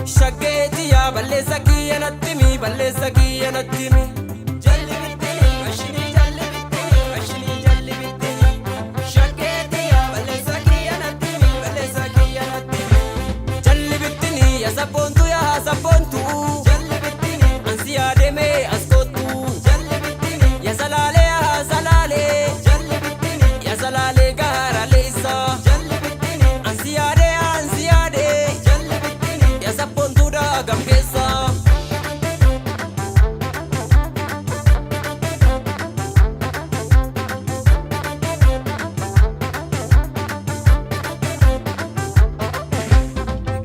Shageti ya balleessa kiyya nattimi balleessa kiyya nattimi jalli bittini mashini jalli bittini mashini jalli bittini shageti ya balleessa kiyya nattimi balleessa kiyya nattimi jalli bittini ya sabontu jalli bittini ansi yaademe askotu jalli bittini ya salale jalli bittini ya salale gara leessa jalli bittini ansi yaade jalli bittini ya sabontu da gamkeessa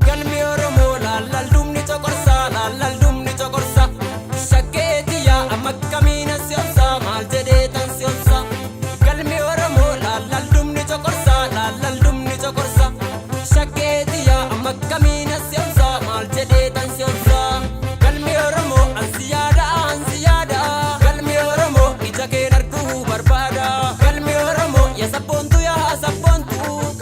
galmi oromo lallal dumni chokorsa shageti ya amakkamina siyonsa mal jede tan siyonsa galmi oromo lallal dumni chokorsa shageti ya amakkamina siyonsa mal jede tan siyonsa galmi oromo ansiyada galmi oromo ija kee darguu barbaada galmi oromo ya sabontu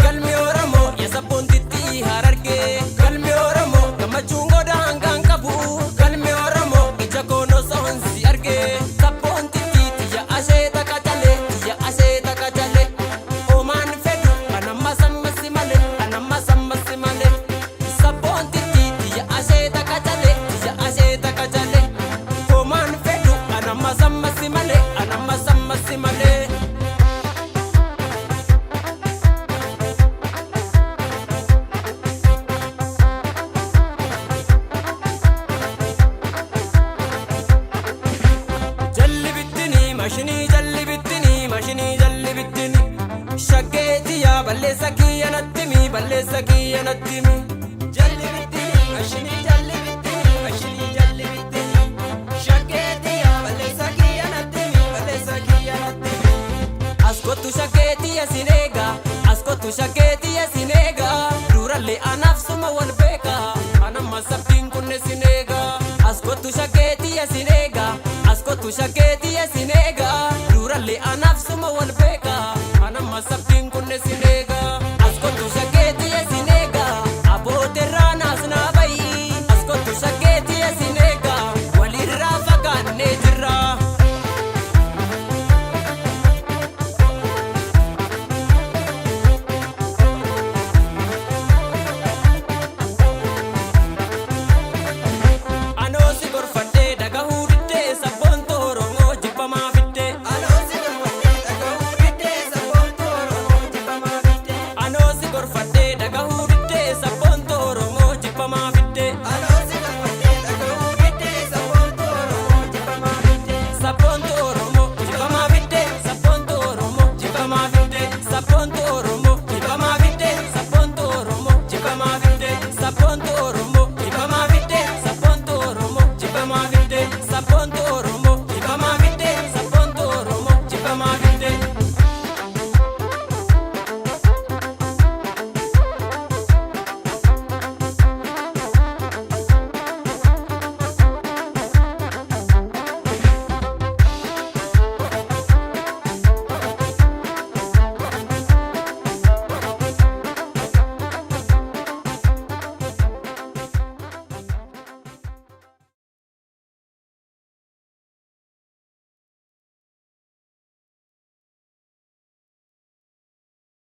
galmi oromo ya sabontitti hararge galmi oromo gammachuun godaangaan qabu galmi oromo ija koonoo sohonsi arge sabontitti tiyya asheeta qacale oomaan fedhu anamma sammasi male sabontitti tiyya asheeta qacale oomaan fedhu anamma sammasi male mashini jalli bittini shageti ya balleessa kiyya nattimi jalli bittini mashini jalli bittini shageti ya balleessa kiyya nattimi askotu shageti ya sinega duralle anaaf suma wal beeka anamma sabdiin kunne sinega askotu shageti ya sinega duralle anaaf suma wal beeka anamma sabdiin kunne sinega askotu shageti ya sinega abooterraa naasnaa bayi askotu shageti ya sinega walirraa fagaannee jirra anoosi gorfadhee dhagahuu diddee sabboontu oromoo jibbamaa fidde anoosi gorfadhee dhagahuu diddee sabboontu oromoo jibbamaa fidde anoosi gorfadhee dhagahuu diddee sabboontu oromoo jibbamaa fidde anoosi gorfadhee dhagahuu diddee sabboontu oromoo jibbamaa fidde sabboontu oromoo jibbamaa fidde sabboontu oromoo jibbamaa